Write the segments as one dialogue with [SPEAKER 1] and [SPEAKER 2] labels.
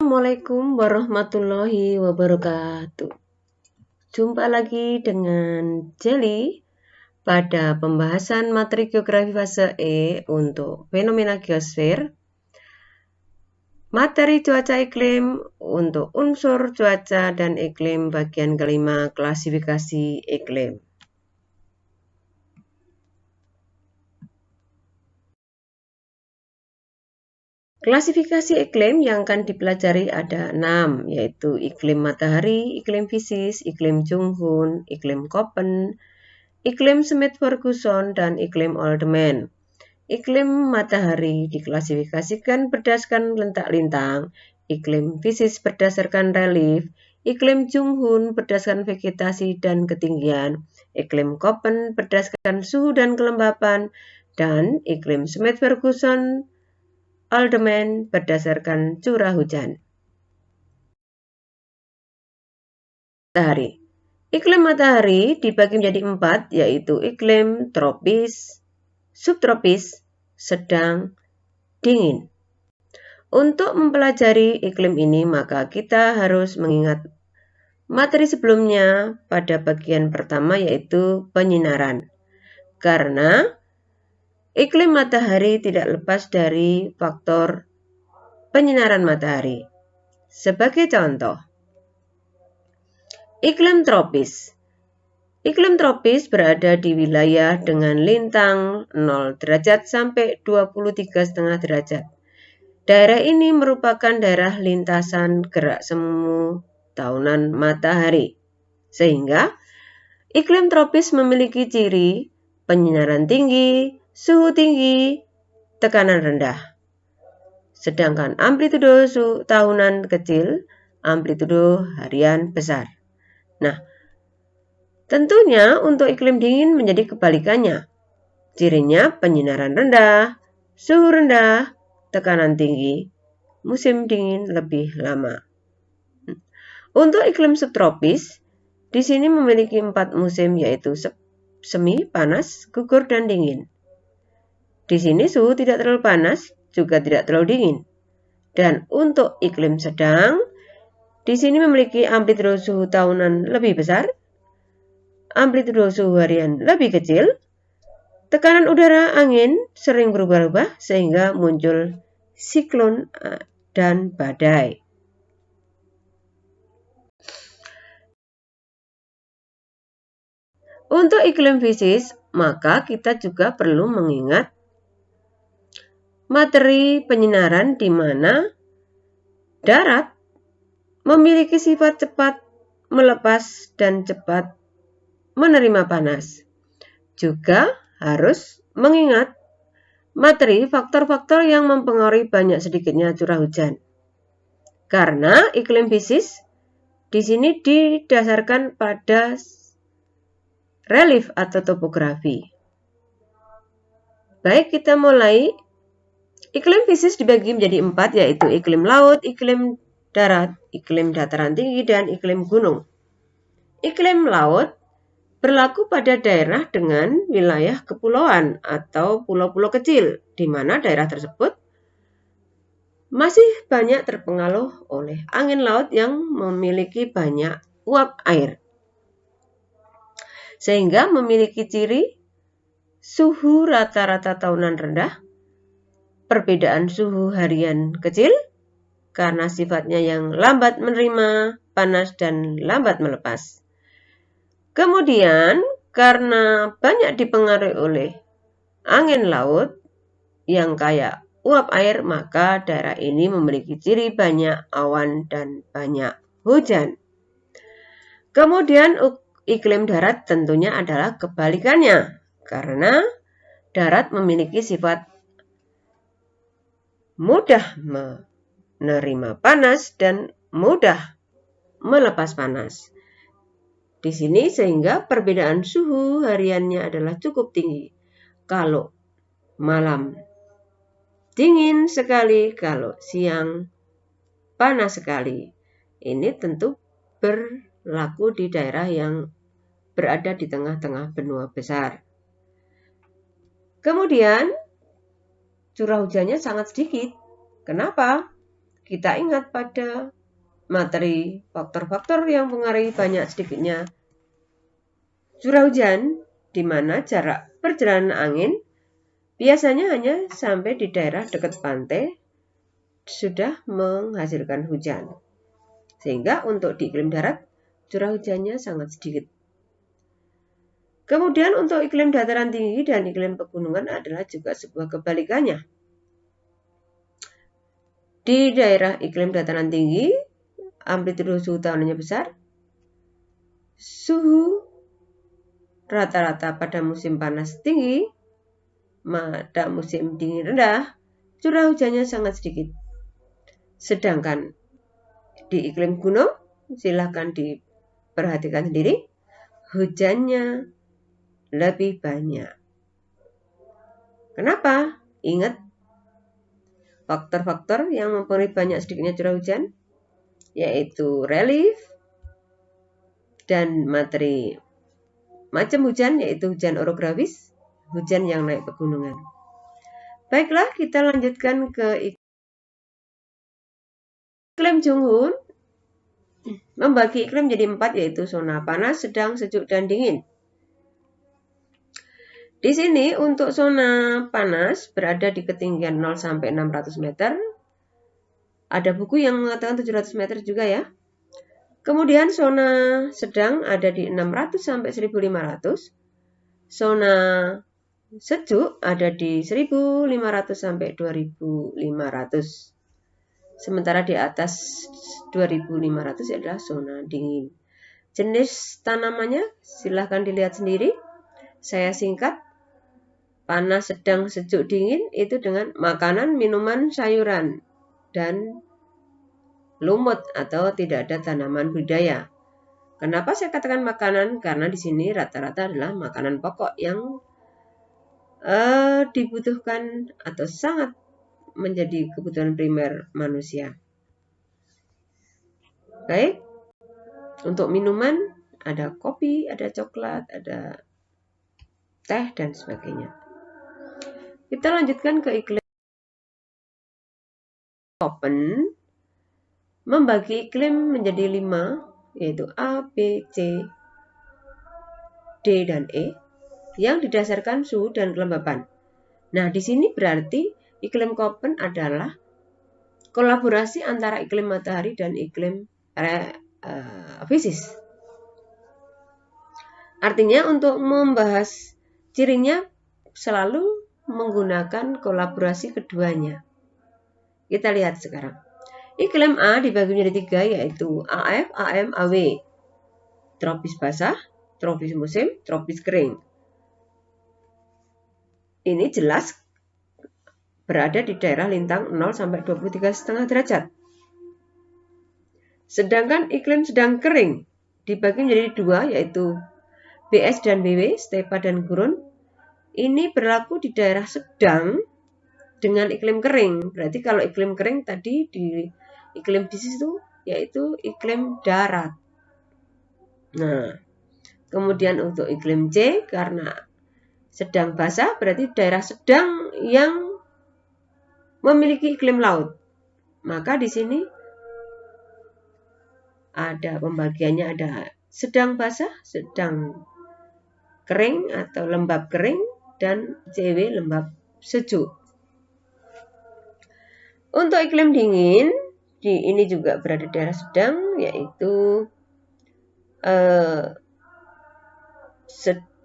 [SPEAKER 1] Assalamualaikum warahmatullahi wabarakatuh. Jumpa lagi dengan Jelly pada pembahasan materi geografi fase E untuk fenomena geosfer, materi cuaca iklim untuk unsur cuaca dan iklim bagian kelima klasifikasi iklim. Klasifikasi iklim yang akan dipelajari ada 6, yaitu iklim matahari, iklim fisis, iklim Junghun, iklim Köppen, iklim Schmidt-Ferguson, dan iklim Oldman. Iklim matahari diklasifikasikan berdasarkan letak lintang, iklim fisis berdasarkan relief, iklim Junghun berdasarkan vegetasi dan ketinggian, iklim Köppen berdasarkan suhu dan kelembapan, dan iklim Schmidt-Ferguson Oldman berdasarkan curah hujan. Matahari. Iklim matahari dibagi menjadi 4, yaitu iklim tropis, subtropis, sedang, dingin. Untuk mempelajari iklim ini, maka kita harus mengingat materi sebelumnya pada bagian pertama, yaitu penyinaran. Karena iklim matahari tidak lepas dari faktor penyinaran matahari. Sebagai contoh, iklim tropis. Iklim tropis berada di wilayah dengan lintang 0 derajat sampai 23,5 derajat. Daerah ini merupakan daerah lintasan gerak semu tahunan matahari. Sehingga iklim tropis memiliki ciri penyinaran tinggi, suhu tinggi, tekanan rendah. Sedangkan amplitudo tahunan kecil, amplitudo harian besar. Nah, tentunya untuk iklim dingin menjadi kebalikannya. Cirinya penyinaran rendah, suhu rendah, tekanan tinggi, musim dingin lebih lama. Untuk iklim subtropis, di sini memiliki 4 musim, yaitu semi, panas, gugur, dan dingin. Di sini suhu tidak terlalu panas, juga tidak terlalu dingin. Dan untuk iklim sedang, di sini memiliki amplitudo suhu tahunan lebih besar, amplitudo suhu harian lebih kecil, tekanan udara angin sering berubah-ubah sehingga muncul siklon dan badai. Untuk iklim fisis, maka kita juga perlu mengingat materi penyinaran di mana darat memiliki sifat cepat melepas dan cepat menerima panas. Juga harus mengingat materi faktor-faktor yang mempengaruhi banyak sedikitnya curah hujan. Karena iklim fisis di sini didasarkan pada relief atau topografi. Baik, kita mulai. Iklim fisis dibagi menjadi 4, yaitu iklim laut, iklim darat, iklim dataran tinggi, dan iklim gunung. Iklim laut berlaku pada daerah dengan wilayah kepulauan atau pulau-pulau kecil, di mana daerah tersebut masih banyak terpengaruh oleh angin laut yang memiliki banyak uap air. Sehingga memiliki ciri suhu rata-rata tahunan rendah, perbedaan suhu harian kecil, karena sifatnya yang lambat menerima panas dan lambat melepas. Kemudian, karena banyak dipengaruhi oleh angin laut yang kaya uap air, maka daerah ini memiliki ciri banyak awan dan banyak hujan. Kemudian iklim darat tentunya adalah kebalikannya, karena darat memiliki sifat mudah menerima panas dan mudah melepas panas. Di sini sehingga perbedaan suhu hariannya adalah cukup tinggi. Kalau malam dingin sekali, kalau siang panas sekali. Ini tentu berlaku di daerah yang berada di tengah-tengah benua besar. Kemudian curah hujannya sangat sedikit. Kenapa? kita ingat pada materi faktor-faktor yang mempengaruhi banyak sedikitnya curah hujan, di mana jarak perjalanan angin biasanya hanya sampai di daerah dekat pantai sudah menghasilkan hujan. Sehingga untuk di iklim darat, curah hujannya sangat sedikit. Kemudian untuk iklim dataran tinggi dan iklim pegunungan adalah juga sebuah kebalikannya. Di daerah iklim dataran tinggi, amplitudo suhu tahunannya besar, suhu rata-rata pada musim panas tinggi, pada musim dingin rendah, curah hujannya sangat sedikit. Sedangkan di iklim gunung, silahkan diperhatikan sendiri, hujannya lebih banyak. Kenapa? Ingat faktor-faktor yang mempengaruhi banyak sedikitnya curah hujan, yaitu relief dan materi macam hujan, yaitu hujan orografis, hujan yang naik pegunungan. Baiklah, kita lanjutkan ke iklim Junghun. Membagi iklim menjadi 4, yaitu zona panas, sedang, sejuk, dan dingin. Di sini untuk zona panas berada di ketinggian 0 sampai 600 meter. Ada buku yang mengatakan 700 meter juga ya. Kemudian zona sedang ada di 600 sampai 1500. Zona sejuk ada di 1500 sampai 2500. Sementara di atas 2500 adalah zona dingin. Jenis tanamannya silahkan dilihat sendiri. Saya singkat. Panas, sedang, sejuk, dingin itu dengan makanan, minuman, sayuran, dan lumut atau tidak ada tanaman budidaya. Kenapa saya katakan makanan? Karena di sini rata-rata adalah makanan pokok yang dibutuhkan atau sangat menjadi kebutuhan primer manusia. Baik, untuk minuman ada kopi, ada coklat, ada teh, dan sebagainya. Kita lanjutkan ke iklim Köppen. Membagi iklim menjadi 5, yaitu A, B, C, D, dan E, yang didasarkan suhu dan kelembapan. Nah, di sini berarti iklim Köppen adalah kolaborasi antara iklim matahari dan iklim fisis. Artinya untuk membahas cirinya selalu menggunakan kolaborasi keduanya. Kita lihat sekarang. Iklim A dibagi menjadi 3, yaitu AF, AM, AW. Tropis basah, tropis musim, tropis kering. Ini jelas berada di daerah lintang 0 sampai 23,5 derajat. Sedangkan iklim sedang kering dibagi menjadi 2, yaitu BS dan BW, stepa dan gurun. Ini berlaku di daerah sedang dengan iklim kering. Berarti kalau iklim kering tadi di iklim fisis itu yaitu iklim darat. Nah, kemudian untuk iklim C karena sedang basah berarti daerah sedang yang memiliki iklim laut. Maka di sini ada pembagiannya, ada sedang basah, sedang kering atau lembab kering, dan CW lembab sejuk. Untuk iklim dingin, ini juga berada di daerah sedang, yaitu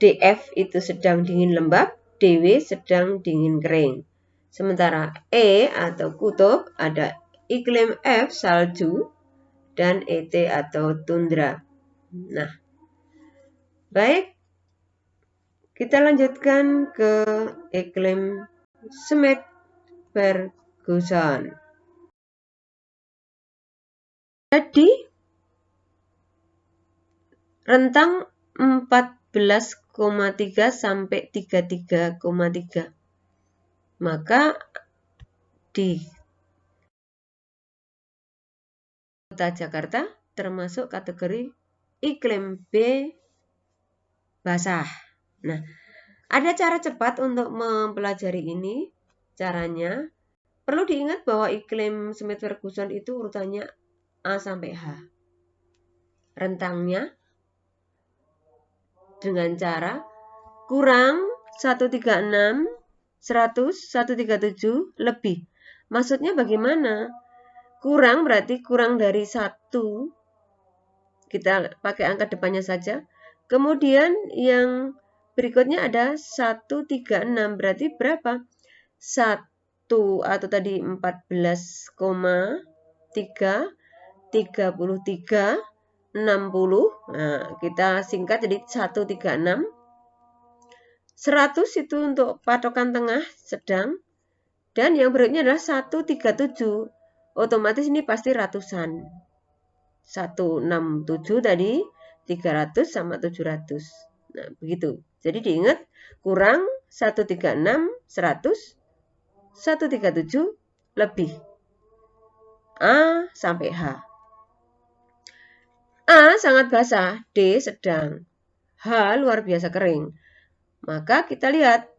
[SPEAKER 1] DF itu sedang dingin lembab, DW sedang dingin kering. Sementara E atau kutub ada iklim F salju dan ET atau tundra. Nah, baik, kita lanjutkan ke iklim Smith Ferguson. Jadi rentang 14,3 sampai 33,3. Maka di Kota Jakarta termasuk kategori iklim B basah. Nah, ada cara cepat untuk mempelajari ini. Caranya Perlu diingat bahwa iklim Smith-Ferguson itu urutannya A sampai H. Rentangnya dengan cara kurang 136, 100, 137 lebih. Maksudnya bagaimana? Kurang berarti kurang dari 1. Kita pakai angka depannya saja. Kemudian yang berikutnya ada 136. Berarti berapa? 1 atau tadi 14,3, 33, 60. Nah, kita singkat jadi 136. 100 itu untuk patokan tengah sedang. Dan yang berikutnya adalah 137. Otomatis ini pasti ratusan. 167 tadi, 300 sama 700. Nah, begitu. Jadi diingat, kurang 136, 100, 137 lebih. A sampai H. A sangat basah, D sedang, H luar biasa kering. Maka kita lihat,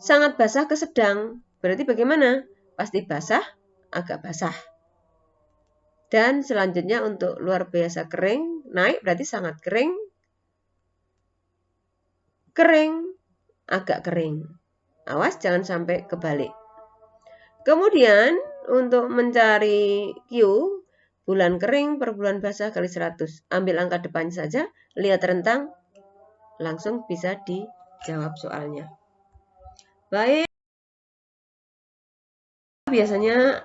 [SPEAKER 1] sangat basah ke sedang. Berarti bagaimana? Pasti basah, agak basah. Dan selanjutnya untuk luar biasa kering, naik berarti sangat kering, kering, agak kering. Awas jangan sampai kebalik. Kemudian untuk mencari Q, bulan kering per bulan basah kali 100. Ambil angka depan saja, lihat rentang, langsung bisa dijawab soalnya. Baik, biasanya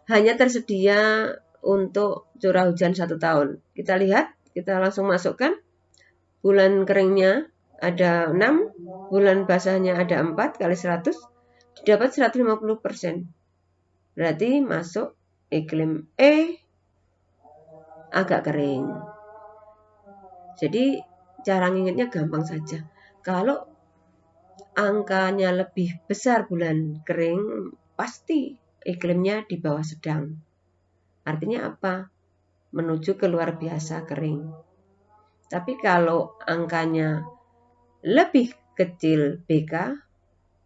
[SPEAKER 1] hanya tersedia untuk curah hujan 1 tahun. Kita lihat, kita langsung masukkan. Bulan keringnya ada 6, bulan basahnya ada 4 kali 100, didapat 150%. Berarti masuk iklim E, agak kering. Jadi cara ngingetnya gampang saja. Kalau angkanya lebih besar bulan kering, pasti iklimnya di bawah sedang. Artinya apa? Menuju ke luar biasa kering. Tapi kalau angkanya lebih kecil BK,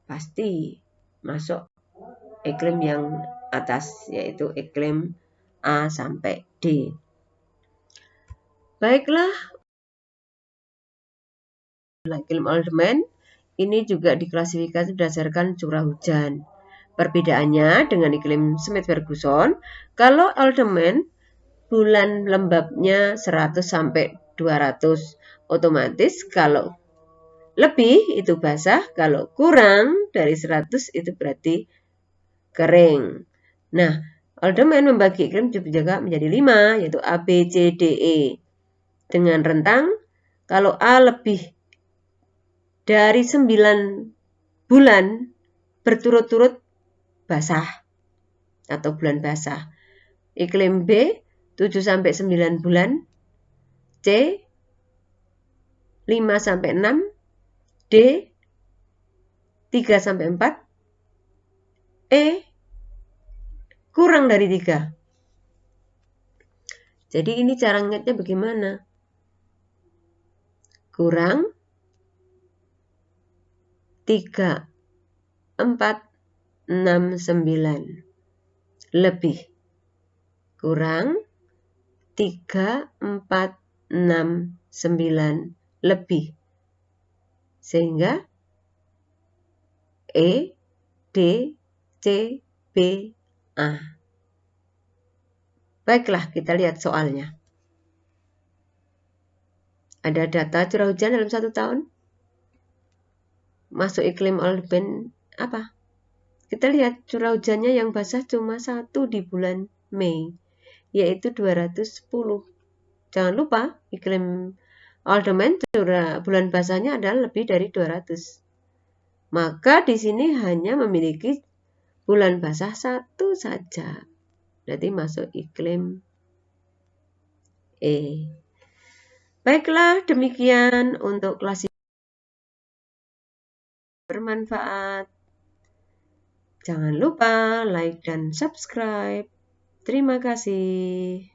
[SPEAKER 1] pasti masuk iklim yang atas, yaitu iklim A sampai D. Baiklah, iklim Oldman ini juga diklasifikasi berdasarkan curah hujan. Perbedaannya dengan iklim Smith-Ferguson, kalau Oldman bulan lembabnya 100 sampai 200, otomatis kalau lebih itu basah, kalau kurang dari 100 itu berarti kering. Nah, Oldman membagi iklim juga menjadi 5, yaitu A, B, C, D, E. Dengan rentang, kalau A lebih dari 9 bulan berturut-turut basah atau bulan basah. Iklim B 7 sampai 9 bulan, C 5 sampai 6, D 3 sampai 4, E kurang dari 3. Jadi ini cara ingatnya bagaimana? Kurang 3, 4, 6, 9. Lebih. Kurang 3, 4, 6, 9. Lebih. Sehingga E, D, C, B, A. Baiklah, kita lihat soalnya. Ada data curah hujan dalam 1 tahun. Masuk iklim Oldman apa? Kita lihat curah hujannya yang basah cuma 1 di bulan Mei, yaitu 210. Jangan lupa, iklim Oldman curah bulan basahnya adalah lebih dari 200. Maka di sini hanya memiliki bulan basah 1 saja. Berarti masuk iklim E. Baiklah, demikian untuk kelas bermanfaat. Jangan lupa like dan subscribe. Terima kasih.